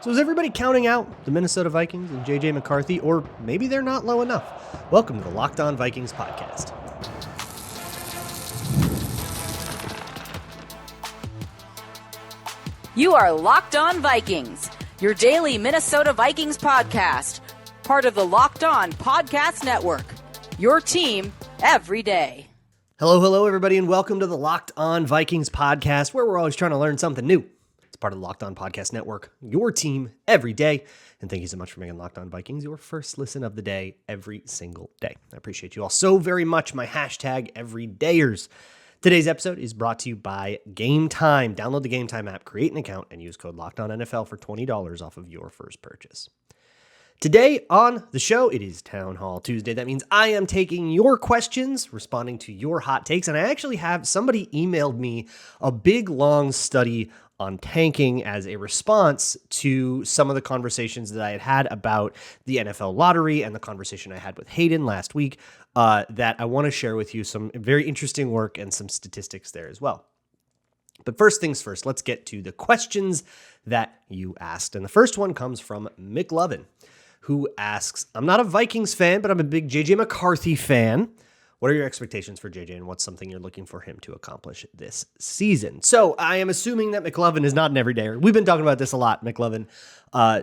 So is everybody counting out the Minnesota Vikings and J.J. McCarthy, or maybe they're not low enough? Welcome to the Locked On Vikings podcast. You are Locked On Vikings, your daily Minnesota Vikings podcast, part of the Locked On Podcast Network, your team every day. Hello, everybody, and welcome to the Locked On Vikings podcast, where we're always trying to learn something new. It's part of the Locked On Podcast Network, your team every day. And thank you so much for making Locked On Vikings your first listen of the day every single day. I appreciate you all so very much, my hashtag everydayers. Today's episode is brought to you by Gametime. Download the Gametime app, create an account, and use code LOCKEDONNFL for $20 off of your first purchase. Today on the show, it is Town Hall Tuesday. That means I am taking your questions, responding to your hot takes, and I actually have somebody emailed me a big, long study on tanking as a response to some of the conversations that I had had about the NFL lottery and the conversation I had with Hayden last week that I want to share with you some very interesting work and some statistics there as well. But first things first, let's get to the questions that you asked. And the first one comes from McLovin, who asks, I'm not a Vikings fan, but I'm a big J.J. McCarthy fan. What are your expectations for JJ, and what's something you're looking for him to accomplish this season? So I am assuming that McLovin is not an everydayer. We've been talking about this a lot, McLovin.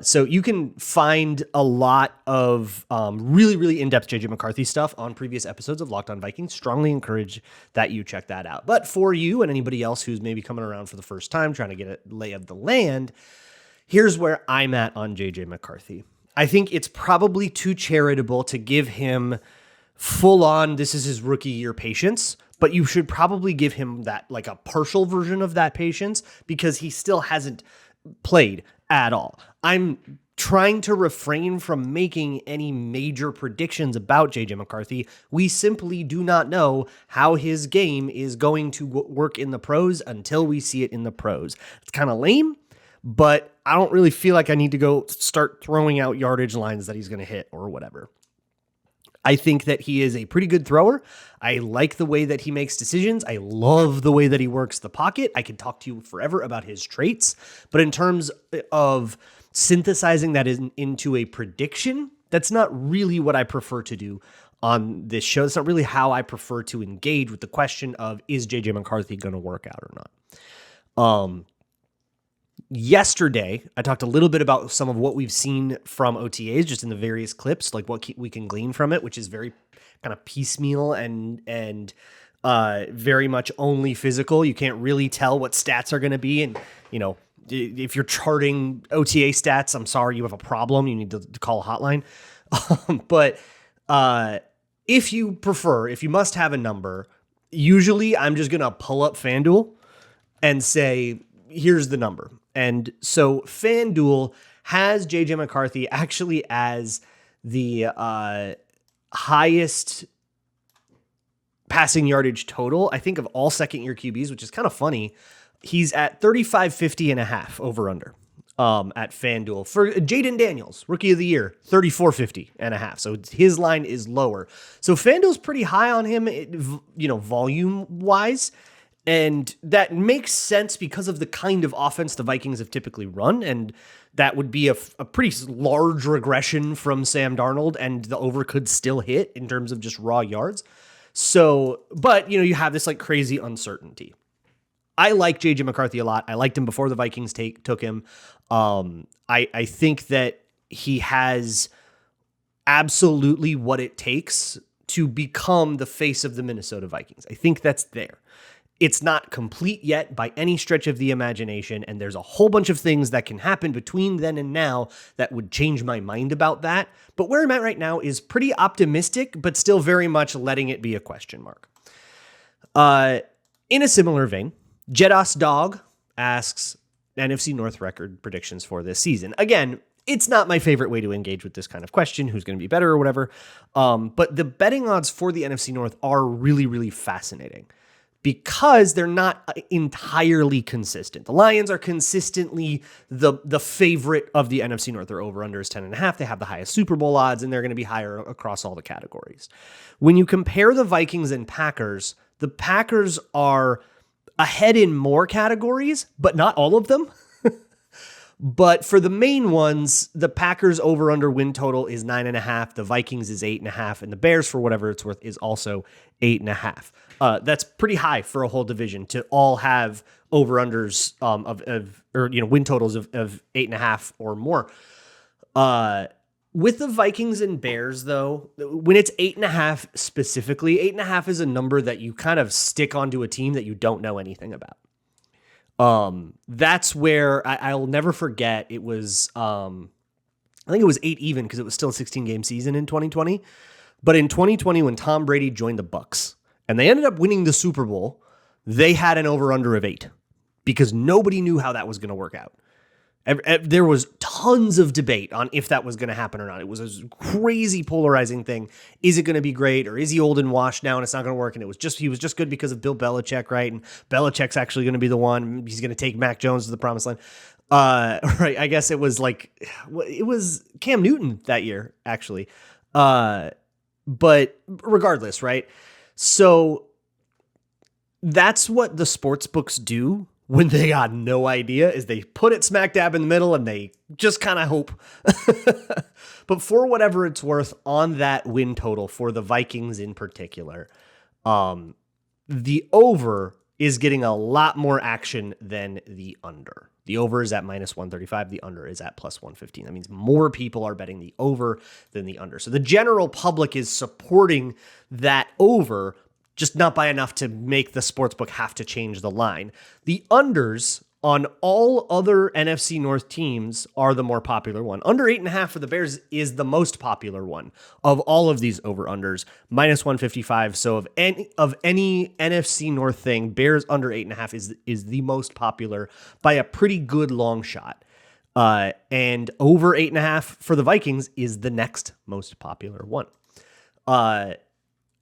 So you can find a lot of really, really in-depth JJ McCarthy stuff on previous episodes of Locked On Vikings. Strongly encourage that you check that out. But for you and anybody else who's maybe coming around for the first time, trying to get a lay of the land, here's where I'm at on JJ McCarthy. I think it's probably too charitable to give him full on, this is his rookie year patience, but you should probably give him that, like a partial version of that patience, because he still hasn't played at all. I'm trying to refrain from making any major predictions about JJ McCarthy. We simply do not know how his game is going to work in the pros until we see it in the pros. It's kind of lame, but I don't really feel like I need to go start throwing out yardage lines that he's going to hit or whatever. I think that he is a pretty good thrower. I like the way that he makes decisions. I love the way that he works the pocket. I could talk to you forever about his traits, but in terms of synthesizing that into a prediction, that's not really what I prefer to do on this show. That's not really how I prefer to engage with the question of, is JJ McCarthy going to work out or not? Yesterday, I talked a little bit about some of what we've seen from OTAs, just in the various clips, like what we can glean from it, which is very kind of piecemeal and very much only physical. You can't really tell what stats are going to be. And, you know, if you're charting OTA stats, I'm sorry, you have a problem. You need to call a hotline. But if you prefer, if you must have a number, usually I'm just going to pull up FanDuel and say, here's the number. And so FanDuel has JJ McCarthy actually as the highest passing yardage total, I think, of all second-year QBs, which is kind of funny. He's at 35.50.5 over-under at FanDuel. For Jaden Daniels, Rookie of the Year, 34.50.5. So his line is lower. So FanDuel's pretty high on him, volume-wise. And that makes sense because of the kind of offense the Vikings have typically run. And that would be a pretty large regression from Sam Darnold, and the over could still hit in terms of just raw yards. So, but, you have this like crazy uncertainty. I like JJ McCarthy a lot. I liked him before the Vikings took him. I think that he has absolutely what it takes to become the face of the Minnesota Vikings. I think that's there. It's not complete yet by any stretch of the imagination, and there's a whole bunch of things that can happen between then and now that would change my mind about that. But where I'm at right now is pretty optimistic, but still very much letting it be a question mark. In a similar vein, Jedos Dog asks NFC North record predictions for this season. Again, it's not my favorite way to engage with this kind of question, who's going to be better or whatever. But the betting odds for the NFC North are really, really fascinating, because they're not entirely consistent. The Lions are consistently the favorite of the NFC North. Their over-under is 10.5. They have the highest Super Bowl odds, and they're going to be higher across all the categories. When you compare the Vikings and Packers, the Packers are ahead in more categories, but not all of them. But for the main ones, the Packers over-under win total is 9.5. The Vikings is 8.5. And the Bears, for whatever it's worth, is also 8.5. That's pretty high for a whole division to all have over-unders win totals of 8.5 or more. With the Vikings and Bears, though, when it's 8.5 specifically, 8.5 is a number that you kind of stick onto a team that you don't know anything about. That's where I'll never forget. It was, I think it was 8 even because it was still a 16-game season in 2020. But in 2020, when Tom Brady joined the Bucs and they ended up winning the Super Bowl, they had an over-under of 8 because nobody knew how that was going to work out. There was tons of debate on if that was going to happen or not. It was a crazy polarizing thing. Is it going to be great, or is he old and washed now and it's not going to work? And he was just good because of Bill Belichick, right? And Belichick's actually going to be the one. He's going to take Mac Jones to the promised land. Right. I guess it was Cam Newton that year, actually. But regardless, right? So that's what the sports books do when they got no idea, is they put it smack dab in the middle and they just kind of hope. But for whatever it's worth, on that win total for the Vikings in particular, the over is getting a lot more action than the under. The over is at -135. The under is at +115. That means more people are betting the over than the under. So the general public is supporting that over, just not by enough to make the sportsbook have to change the line. The unders on all other NFC North teams are the more popular one. Under 8.5 for the Bears is the most popular one of all of these over-unders, -155. So of any NFC North thing, Bears under 8.5 is the most popular by a pretty good long shot. And over 8.5 for the Vikings is the next most popular one.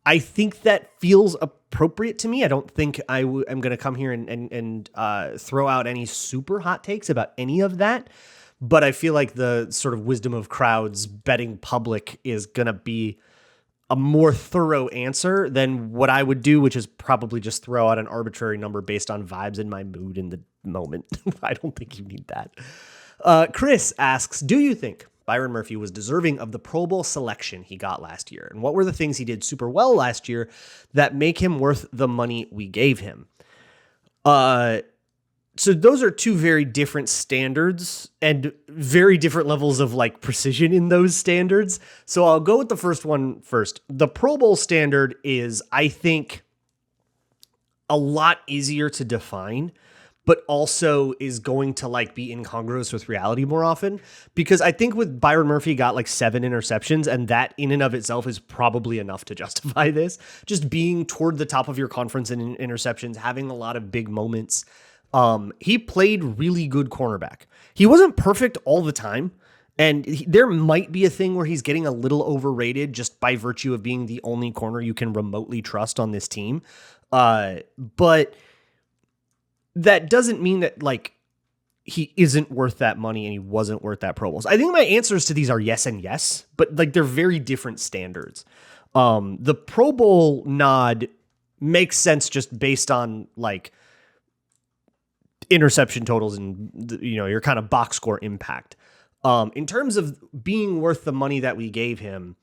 I think that feels appropriate to me. I don't think I'm going to come here and throw out any super hot takes about any of that. But I feel like the sort of wisdom of crowds betting public is going to be a more thorough answer than what I would do, which is probably just throw out an arbitrary number based on vibes and my mood in the moment. I don't think you need that. Chris asks, do you think Byron Murphy was deserving of the Pro Bowl selection he got last year? And what were the things he did super well last year that make him worth the money we gave him? So those are two very different standards and very different levels of precision in those standards. So I'll go with the first one first. The Pro Bowl standard is, I think, a lot easier to define, but also is going to be incongruous with reality more often. Because I think with Byron Murphy got 7 interceptions, and that in and of itself is probably enough to justify this. Just being toward the top of your conference in interceptions, having a lot of big moments. He played really good cornerback. He wasn't perfect all the time. And there might be a thing where he's getting a little overrated just by virtue of being the only corner you can remotely trust on this team. But that doesn't mean that he isn't worth that money and he wasn't worth that Pro Bowl. So I think my answers to these are yes and yes, but they're very different standards. The Pro Bowl nod makes sense just based on interception totals and your kind of box score impact. In terms of being worth the money that we gave him,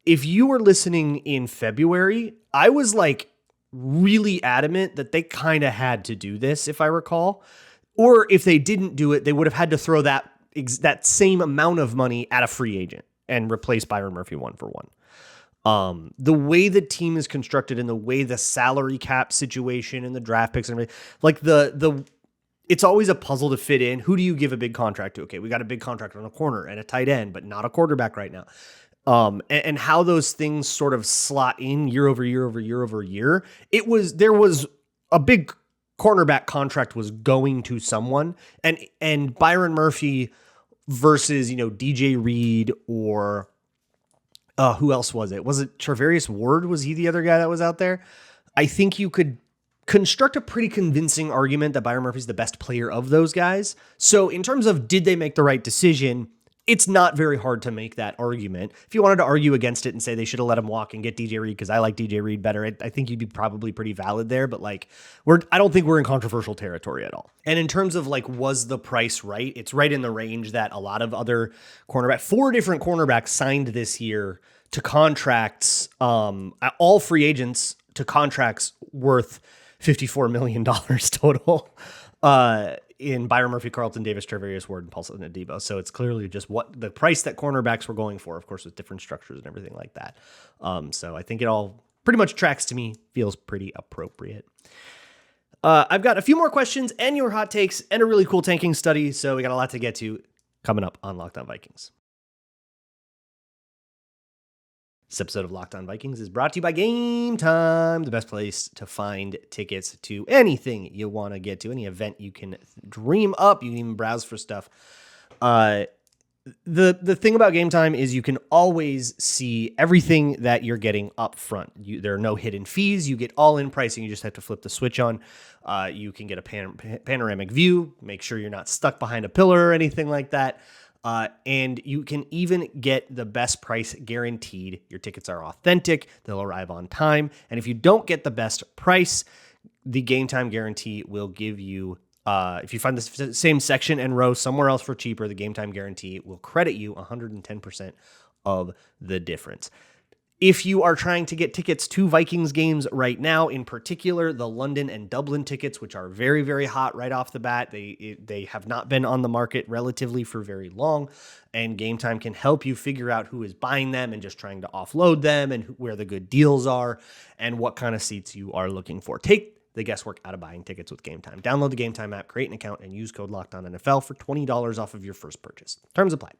if you were listening in February, I was really adamant that they kind of had to do this, if I recall. Or if they didn't do it, they would have had to throw that same amount of money at a free agent and replace Byron Murphy 1-for-1. The way the team is constructed and the way the salary cap situation and the draft picks and everything, it's always a puzzle to fit in. Who do you give a big contract to? Okay, we got a big contract on a corner and a tight end, but not a quarterback right now. And how those things sort of slot in year over year over year over year. There was a big cornerback contract was going to someone, and Byron Murphy versus, DJ Reed or who else was it? Was it Charvarius Ward? Was he the other guy that was out there? I think you could construct a pretty convincing argument that Byron Murphy's the best player of those guys. So in terms of did they make the right decision, it's not very hard to make that argument. If you wanted to argue against it and say they should have let him walk and get DJ Reed because I like DJ Reed better, I think you'd be probably pretty valid there. But like, I don't think we're in controversial territory at all. And in terms of like, was the price right? It's right in the range that a lot of other 4 different cornerbacks signed this year to contracts, all free agents to contracts worth $54 million total. In Byron Murphy, Carlton Davis, Treverius Ward, and Paulson Adebo. So it's clearly just what the price that cornerbacks were going for, of course, with different structures and everything like that. So I think it all pretty much tracks to me, feels pretty appropriate. I've got a few more questions and your hot takes and a really cool tanking study. So we got a lot to get to coming up on Locked On Vikings. This episode of Locked On Vikings is brought to you by Gametime, the best place to find tickets to anything you want to get to, any event you can dream up. You can even browse for stuff. The thing about Gametime is you can always see everything that you're getting up front. There are no hidden fees. You get all-in pricing. You just have to flip the switch on. You can get a panoramic view. Make sure you're not stuck behind a pillar or anything like that. And you can even get the best price guaranteed. Your tickets are authentic. They'll arrive on time. And if you don't get the best price, the Gametime guarantee will give you, if you find the same section and row somewhere else for cheaper, the Gametime guarantee will credit you 110% of the difference. If you are trying to get tickets to Vikings games right now, in particular, the London and Dublin tickets, which are very, very hot right off the bat, they have not been on the market relatively for very long, and Gametime can help you figure out who is buying them and just trying to offload them and where the good deals are and what kind of seats you are looking for. Take the guesswork out of buying tickets with Gametime. Download the Gametime app, create an account, and use code LOCKEDONNFL for $20 off of your first purchase. Terms apply.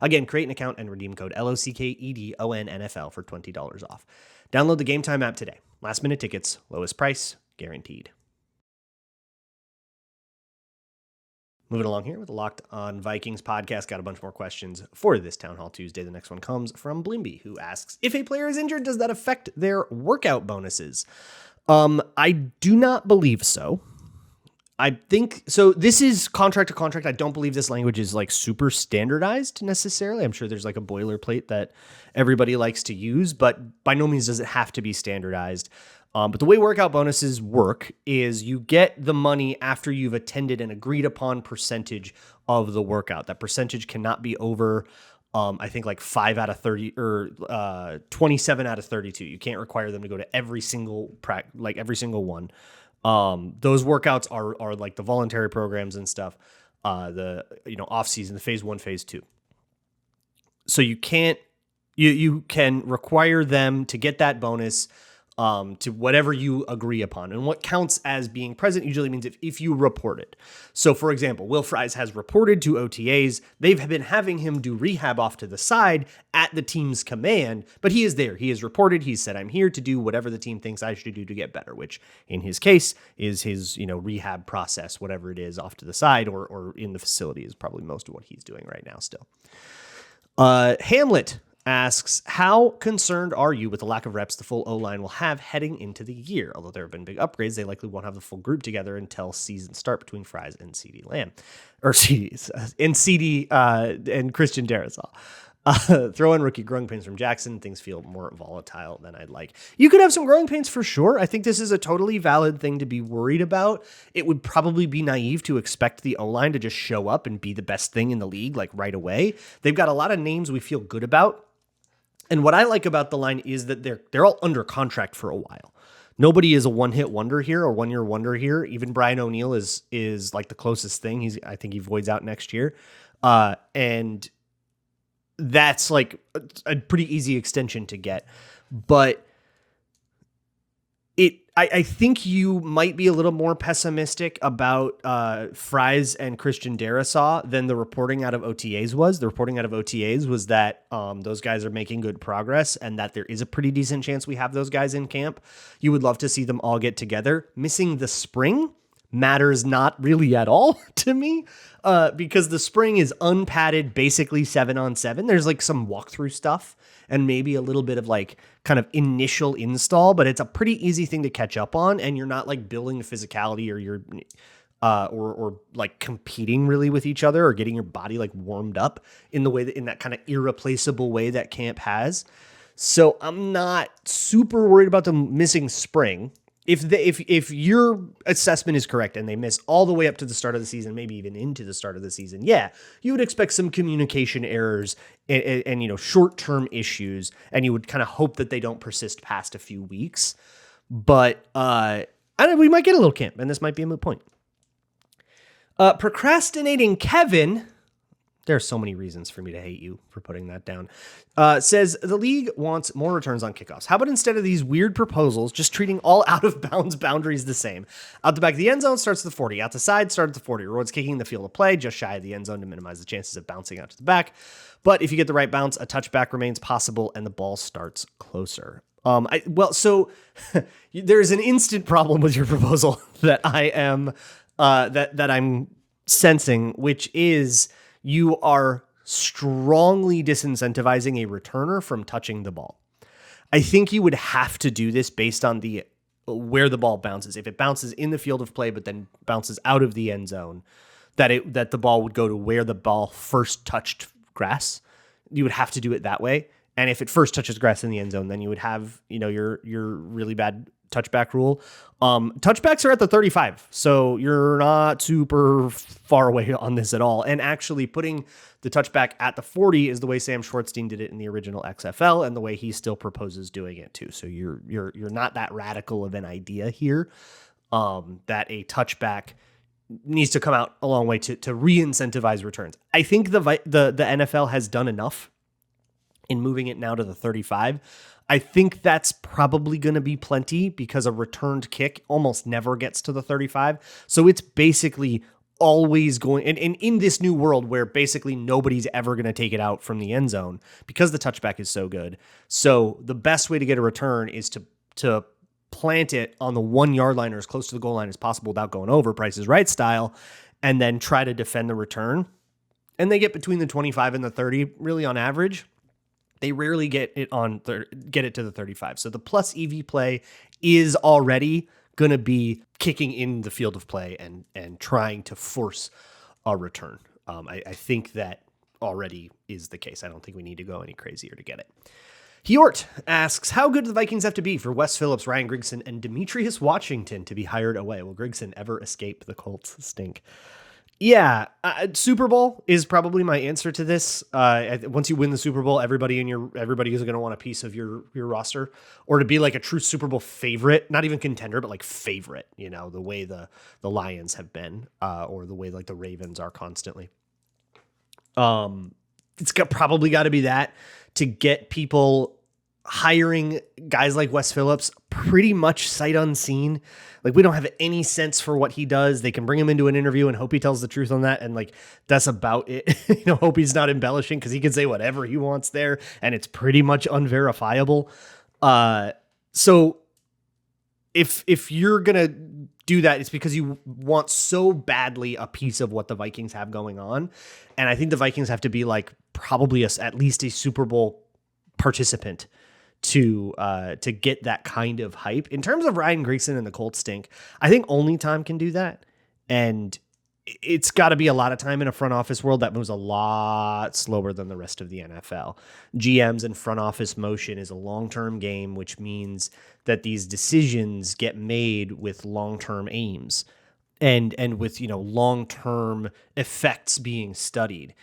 Again, create an account and redeem code LOCKEDONNFL for $20 off. Download the Gametime app today. Last minute tickets, lowest price, guaranteed. Moving along here with the Locked On Vikings podcast. Got a bunch more questions for this Town Hall Tuesday. The next one comes from Blimby, who asks, if a player is injured, does that affect their workout bonuses? I do not believe so. I think so. This is contract to contract. I don't believe this language is like super standardized necessarily. I'm sure there's like a boilerplate that everybody likes to use, but by no means does it have to be standardized. But the way workout bonuses work is you get the money after you've attended an agreed upon percentage of the workout. That percentage cannot be over I think like 5 out of 30 or 27 out of 32. You can't require them to go to every single one. Those workouts are like the voluntary programs and stuff. The off season, the phase 1, phase 2. So you can require them to get that bonus to whatever you agree upon. And what counts as being present usually means if you report it. So, for example, Will Fries has reported to OTAs. They've been having him do rehab off to the side at the team's command, but he is there. He has reported. He said, I'm here to do whatever the team thinks I should do to get better, which in his case is his, rehab process, whatever it is off to the side or in the facility is probably most of what he's doing right now still. Hamlet asks, how concerned are you with the lack of reps the full O-line will have heading into the year? Although there have been big upgrades, they likely won't have the full group together until season start between Fries and CeeDee Lamb. Or CDs, and CD and Christian Darrisaw. Throw in rookie growing pains from Jackson. Things feel more volatile than I'd like. You could have some growing pains for sure. I think this is a totally valid thing to be worried about. It would probably be naive to expect the O-line to just show up and be the best thing in the league like right away. They've got a lot of names we feel good about. And what I like about the line is that they're all under contract for a while. Nobody is a one-hit wonder here or one-year wonder here. Even Brian O'Neill is like the closest thing. I think he voids out next year. And that's like a pretty easy extension to get. But I think you might be a little more pessimistic about Fries and Christian Darrisaw than the reporting out of OTAs was. The reporting out of OTAs was that those guys are making good progress and that there is a pretty decent chance we have those guys in camp. You would love to see them all get together. Missing the spring matters not really at all to me because the spring is unpadded, basically 7-on-7. There's like some walkthrough stuff and maybe a little bit of like kind of initial install, but it's a pretty easy thing to catch up on. And you're not like building the physicality or you're or like competing really with each other or getting your body like warmed up in the way that in that kind of irreplaceable way that camp has. So I'm not super worried about them missing spring. If your assessment is correct and they miss all the way up to the start of the season, maybe even into the start of the season, yeah, you would expect some communication errors and short-term issues, and you would kind of hope that they don't persist past a few weeks. But we might get a little camp, and this might be a moot point. Procrastinating Kevin, there are so many reasons for me to hate you for putting that down, says the league wants more returns on kickoffs. How about instead of these weird proposals, just treating all out-of-bounds boundaries the same? Out the back of the end zone starts at the 40. Out the side, start at the 40. Rewards kicking the field of play just shy of the end zone to minimize the chances of bouncing out to the back. But if you get the right bounce, a touchback remains possible and the ball starts closer. So there's an instant problem with your proposal that I am that I'm sensing, which is you are strongly disincentivizing a returner from touching the ball. I think you would have to do this based on where the ball bounces. If it bounces in the field of play, but then bounces out of the end zone, that the ball would go to where the ball first touched grass. You would have to do it that way. And if it first touches grass in the end zone, then you would have, your really bad touchback rule. Touchbacks are at the 35, so you're not super far away on this at all. And actually putting the touchback at the 40 is the way Sam Schwartzstein did it in the original XFL, and the way he still proposes doing it too. So you're not that radical of an idea here. That a touchback needs to come out a long way to re-incentivize returns. I think the NFL has done enough in moving it now to the 35. I think that's probably going to be plenty because a returned kick almost never gets to the 35. So it's basically always going, and in this new world where basically nobody's ever going to take it out from the end zone because the touchback is so good. So the best way to get a return is to plant it on the 1 yard line or as close to the goal line as possible without going over, Price is Right style, and then try to defend the return. And they get between the 25 and the 30 really on average. They rarely get it to the 35. So the plus EV play is already going to be kicking in the field of play and trying to force a return. I think that already is the case. I don't think we need to go any crazier to get it. Hjort asks, how good do the Vikings have to be for Wes Phillips, Ryan Grigson, and Demetrius Washington to be hired away? Will Grigson ever escape the Colts stink? Yeah, Super Bowl is probably my answer to this. Once you win the Super Bowl, everybody is going to want a piece of your roster, or to be like a true Super Bowl favorite, not even contender, but like favorite. The way the Lions have been, or the way like the Ravens are constantly. It's probably got to be that to get people hiring guys like Wes Phillips pretty much sight unseen. Like, we don't have any sense for what he does. They can bring him into an interview and hope he tells the truth on that. And like, that's about it. Hope he's not embellishing, because he can say whatever he wants there and it's pretty much unverifiable. So if you're going to do that, it's because you want so badly a piece of what the Vikings have going on. And I think the Vikings have to be like probably at least a Super Bowl participant to get that kind of hype. In terms of Ryan Grigson and the Colts stink, I think only time can do that. And it's got to be a lot of time in a front office world that moves a lot slower than the rest of the NFL. GMs and front office motion is a long-term game, which means that these decisions get made with long-term aims and with, long-term effects being studied.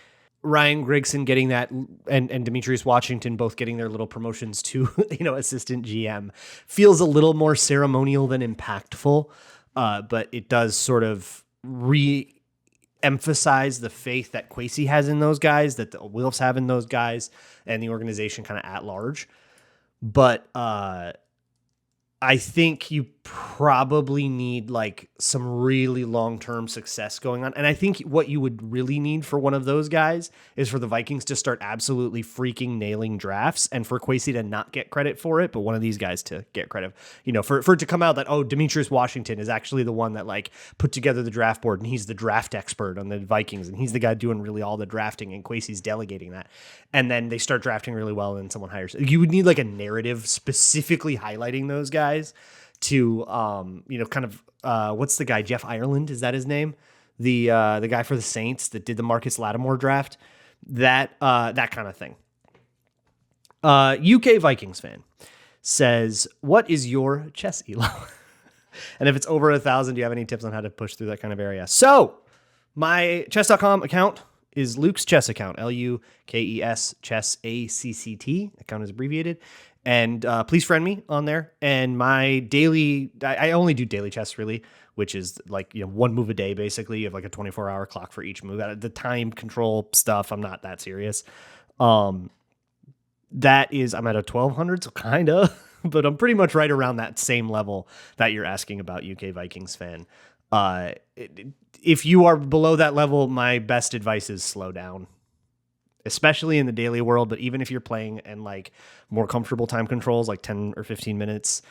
Ryan Grigson getting that and Demetrius Washington both getting their little promotions to, assistant GM feels a little more ceremonial than impactful. But it does sort of re-emphasize the faith that Kwesi has in those guys, that the Wilfs have in those guys, and the organization kind of at large. But I think you probably need like some really long-term success going on. And I think what you would really need for one of those guys is for the Vikings to start absolutely freaking nailing drafts, and for Kwesi to not get credit for it, but one of these guys to get credit, for it to come out that, Demetrius Washington is actually the one that like put together the draft board and he's the draft expert on the Vikings and he's the guy doing really all the drafting and Kwesi's delegating that. And then they start drafting really well and someone hires. You would need like a narrative specifically highlighting those guys to, kind of, what's the guy? Jeff Ireland, is that his name? The guy for the Saints that did the Marcus Lattimore draft, that kind of thing. UK Vikings fan says, what is your chess elo? And if it's over 1,000, do you have any tips on how to push through that kind of area? So my chess.com account is Luke's chess account, Lukes chess ACCT. Account is abbreviated. And please friend me on there. And my daily, I only do daily chess really, which is like, one move a day, basically. You have like a 24-hour clock for each move. The time control stuff, I'm not that serious. That is, I'm at a 1,200, so kind of, but I'm pretty much right around that same level that you're asking about, UK Vikings fan. If you are below that level, my best advice is slow down, especially in the daily world. But even if you're playing in like more comfortable time controls, like 10 or 15 minutes,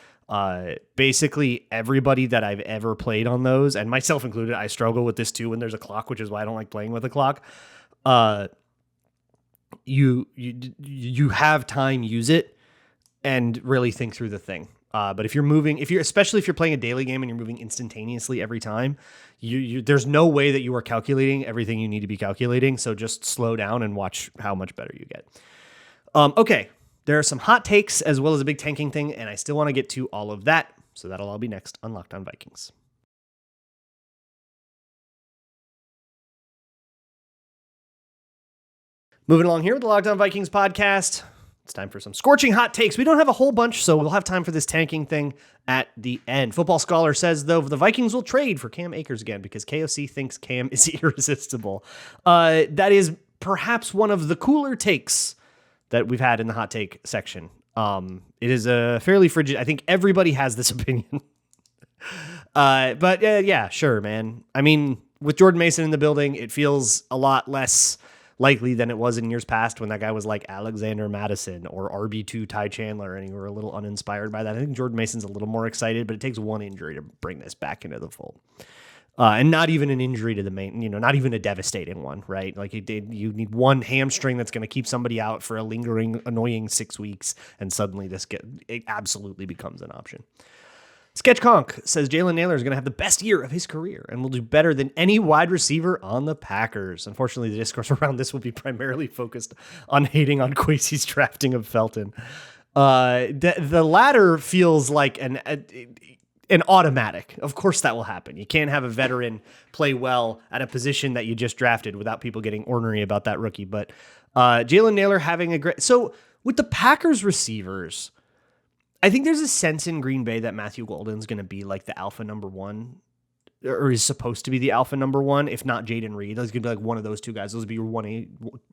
basically everybody that I've ever played on those, and myself included, I struggle with this too when there's a clock, which is why I don't like playing with a clock. You have time, use it, and really think through the thing. But if you're moving, especially if you're playing a daily game and you're moving instantaneously every time, there's no way that you are calculating everything you need to be calculating. So just slow down and watch how much better you get. Okay, there are some hot takes as well as a big tanking thing, and I still want to get to all of that. So that'll all be next on Locked On Vikings. Moving along here with the Locked On Vikings podcast. It's time for some scorching hot takes. We don't have a whole bunch, so we'll have time for this tanking thing at the end. Football Scholar says, though, the Vikings will trade for Cam Akers again because KOC thinks Cam is irresistible. That is perhaps one of the cooler takes that we've had in the hot take section. It is a fairly frigid. I think everybody has this opinion. But yeah, sure, man. I mean, with Jordan Mason in the building, it feels a lot less likely than it was in years past when that guy was like Alexander Madison or RB2 Ty Chandler, and you were a little uninspired by that. I think Jordan Mason's a little more excited, but it takes one injury to bring this back into the fold. And not even an injury to the main, not even a devastating one, right? Like you need one hamstring that's going to keep somebody out for a lingering, annoying 6 weeks, and suddenly it absolutely becomes an option. Sketch Conk says Jalen Nailor is going to have the best year of his career and will do better than any wide receiver on the Packers. Unfortunately, the discourse around this will be primarily focused on hating on Kwesi's drafting of Felton. The latter feels like an automatic. Of course that will happen. You can't have a veteran play well at a position that you just drafted without people getting ornery about that rookie. But Jalen Nailor having a great... So with the Packers receivers, I think there's a sense in Green Bay that Matthew Golden's going to be like the alpha number one, or is supposed to be the alpha number one, if not Jaden Reed. He's going to be like one of those two guys. Those would be your 1A,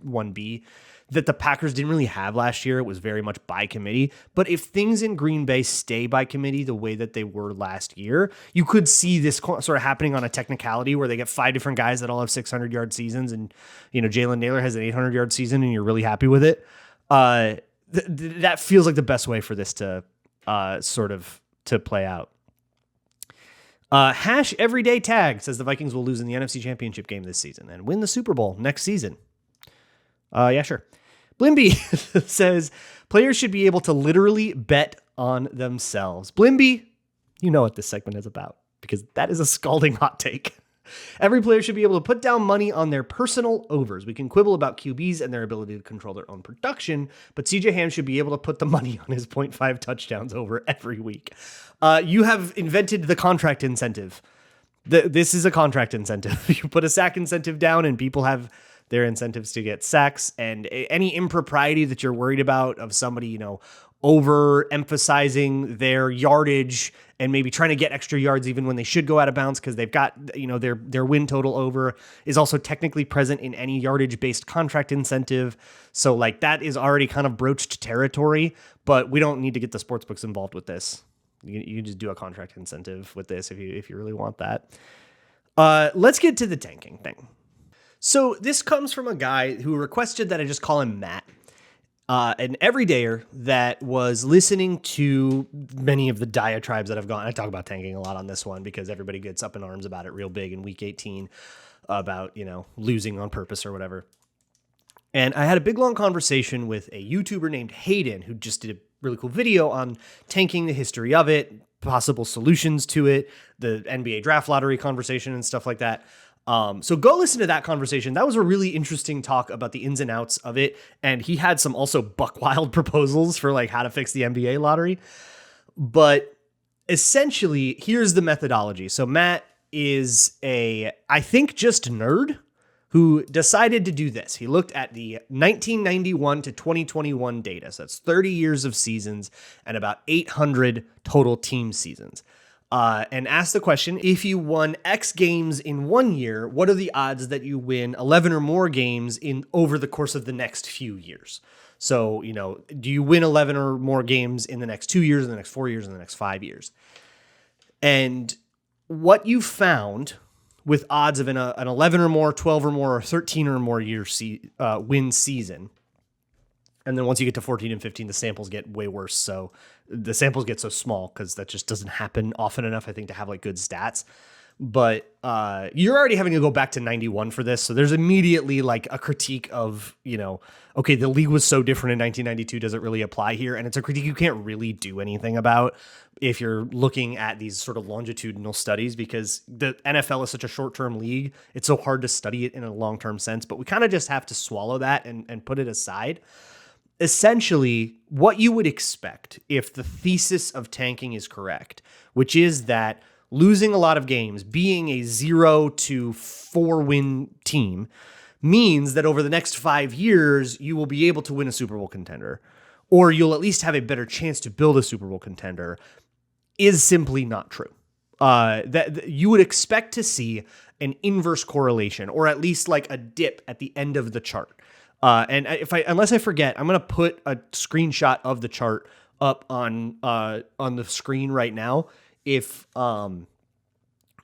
1B. That the Packers didn't really have last year. It was very much by committee. But if things in Green Bay stay by committee the way that they were last year, you could see this sort of happening on a technicality where they get 5 different guys that all have 600-yard seasons, and Jalen Nailor has an 800-yard season, and you're really happy with it. That feels like the best way for this to to play out. Hash Everyday Tag says the Vikings will lose in the NFC Championship game this season and win the Super Bowl next season. Yeah, sure. Blimby says players should be able to literally bet on themselves. Blimby, you know what this segment is about, because that is a scalding hot take. Every player should be able to put down money on their personal overs. We can quibble about QBs and their ability to control their own production, but CJ Ham should be able to put the money on his 0.5 touchdowns over every week. You have invented the contract incentive. This is a contract incentive. You put a sack incentive down and people have their incentives to get sacks, and any impropriety that you're worried about of somebody, over-emphasizing their yardage and maybe trying to get extra yards even when they should go out of bounds because they've got, their win total over, is also technically present in any yardage-based contract incentive. So, that is already kind of broached territory, but we don't need to get the sportsbooks involved with this. You just do a contract incentive with this if you really want that. Let's get to the tanking thing. So this comes from a guy who requested that I just call him Matt. An everydayer that was listening to many of the diatribes that have gone. I talk about tanking a lot on this one because everybody gets up in arms about it real big in week 18 about, losing on purpose or whatever. And I had a big long conversation with a YouTuber named Hayden who just did a really cool video on tanking, the history of it, possible solutions to it, the NBA draft lottery conversation and stuff like that. So go listen to that conversation. That was a really interesting talk about the ins and outs of it. And he had some also buck wild proposals for like how to fix the NBA lottery. But essentially, here's the methodology. So Matt is I think just nerd who decided to do this. He looked at the 1991 to 2021 data. So that's 30 years of seasons and about 800 total team seasons. And asked the question, if you won X games in 1 year, what are the odds that you win 11 or more games over the course of the next few years? So, do you win 11 or more games in the next 2 years, in the next 4 years, in the next 5 years? And what you found with odds of an 11 or more, 12 or more, or 13 or more year win season, and then once you get to 14 and 15, the samples get way worse. So the samples get so small because that just doesn't happen often enough, I think, to have like good stats. But you're already having to go back to 91 for this. So there's immediately like a critique of, okay, the league was so different in 1992. Does it really apply here? And it's a critique you can't really do anything about if you're looking at these sort of longitudinal studies, because the NFL is such a short-term league. It's so hard to study it in a long-term sense, but we kind of just have to swallow that and put it aside. Essentially, what you would expect if the thesis of tanking is correct, which is that losing a lot of games, being a 0 to 4 win team, means that over the next 5 years, you will be able to win a Super Bowl contender, or you'll at least have a better chance to build a Super Bowl contender, is simply not true. That you would expect to see an inverse correlation, or at least like a dip at the end of the chart. And unless I forget, I'm going to put a screenshot of the chart up on the screen right now. If you're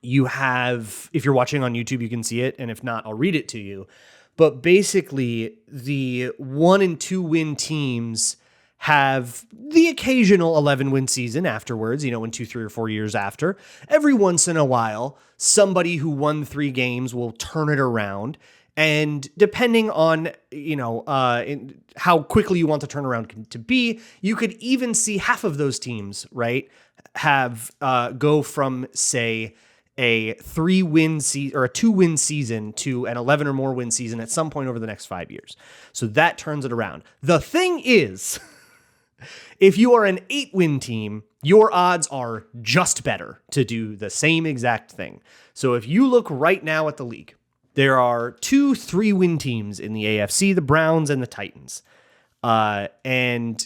watching on YouTube, you can see it. And if not, I'll read it to you. But basically, the 1 and 2 win teams have the occasional 11 win season afterwards, in 2, 3, or 4 years after. Every once in a while, somebody who won 3 games will turn it around. And depending on, how quickly you want the turnaround to be, you could even see half of those teams, right, have go from, say, a 3-win season or a 2-win season to an 11 or more win season at some point over the next 5 years. So that turns it around. The thing is, if you are an 8-win team, your odds are just better to do the same exact thing. So if you look right now at the league, there are 2 3-win teams in the AFC, the Browns and the Titans. And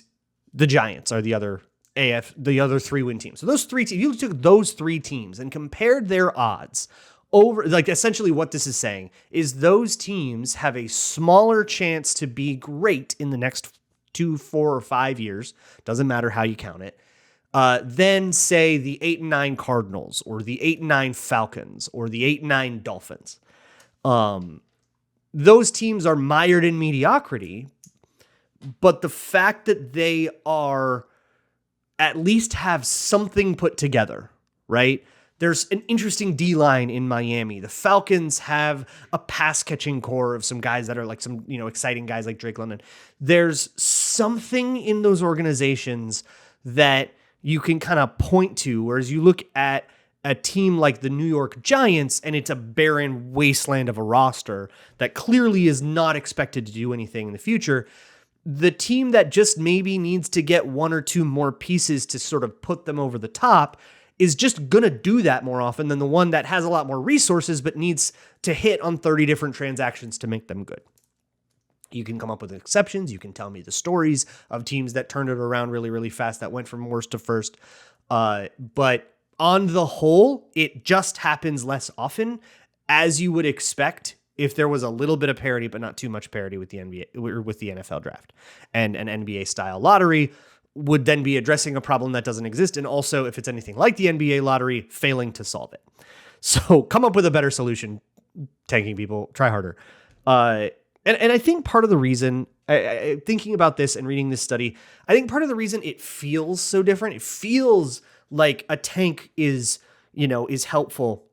the Giants are the other 3-win team. So those 3 teams, you took those 3 teams and compared their odds over, like essentially what this is saying is those teams have a smaller chance to be great in the next 2, 4, or 5 years. Doesn't matter how you count it. Than say the 8 and 9 Cardinals or the 8 and 9 Falcons or the 8 and 9 Dolphins. Those teams are mired in mediocrity, but the fact that they are at least have something put together, right? There's an interesting D-line in Miami. The Falcons have a pass-catching core of some guys that are like some, exciting guys like Drake London. There's something in those organizations that you can kind of point to, whereas you look at a team like the New York Giants, and it's a barren wasteland of a roster that clearly is not expected to do anything in the future. The team that just maybe needs to get 1 or 2 more pieces to sort of put them over the top is just going to do that more often than the one that has a lot more resources but needs to hit on 30 different transactions to make them good. You can come up with exceptions. You can tell me the stories of teams that turned it around really, really fast, that went from worst to first. But on the whole, it just happens less often, as you would expect if there was a little bit of parity, but not too much parity with the NBA or with the NFL draft. And an NBA style lottery would then be addressing a problem that doesn't exist. And also, if it's anything like the NBA lottery, failing to solve it. So come up with a better solution, tanking people, try harder. And I think part of the reason, thinking about this and reading this study, I think part of the reason it feels so different, it feels like a tank is helpful,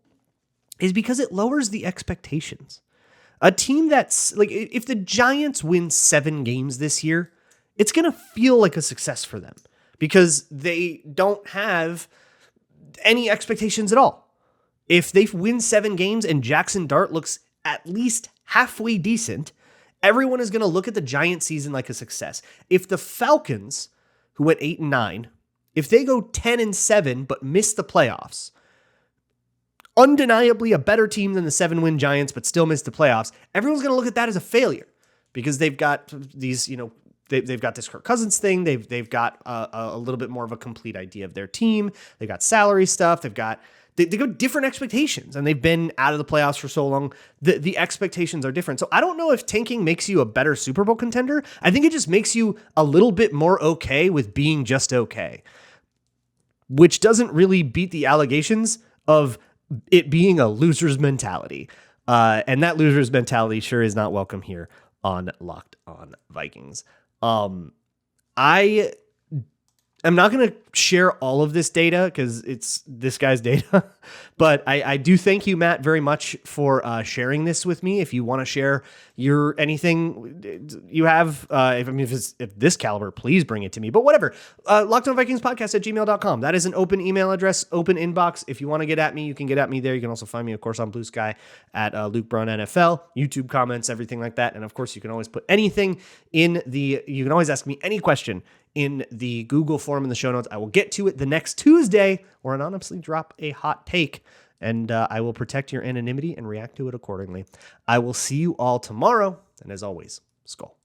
is because it lowers the expectations. A team that's like, if the Giants win 7 games this year, it's going to feel like a success for them because they don't have any expectations at all. If they win 7 games and Jackson Dart looks at least halfway decent, everyone is going to look at the Giants season like a success. If the Falcons, who went 8-9, if they go 10-7 but miss the playoffs, undeniably a better team than the 7-win Giants but still miss the playoffs, everyone's going to look at that as a failure because they've got these, they've got this Kirk Cousins thing. They've got a little bit more of a complete idea of their team. They've got salary stuff. They've got different expectations, and they've been out of the playoffs for so long. The expectations are different. So I don't know if tanking makes you a better Super Bowl contender. I think it just makes you a little bit more okay with being just okay, which doesn't really beat the allegations of it being a loser's mentality. And that loser's mentality sure is not welcome here on Locked On Vikings. I'm not going to share all of this data because it's this guy's data, but I do thank you, Matt, very much for sharing this with me. If you want to share anything you have, if this caliber, please bring it to me. But whatever, LockedOnVikingsPodcast@gmail.com. That is an open email address, open inbox. If you want to get at me, you can get at me there. You can also find me, of course, on Blue Sky at Luke Brown NFL, YouTube comments, everything like that. And of course, you can always put anything you can always ask me any question in the Google form in the show notes. I will get to it the next Tuesday or anonymously drop a hot take, and I will protect your anonymity and react to it accordingly. I will see you all tomorrow, and as always, Skull.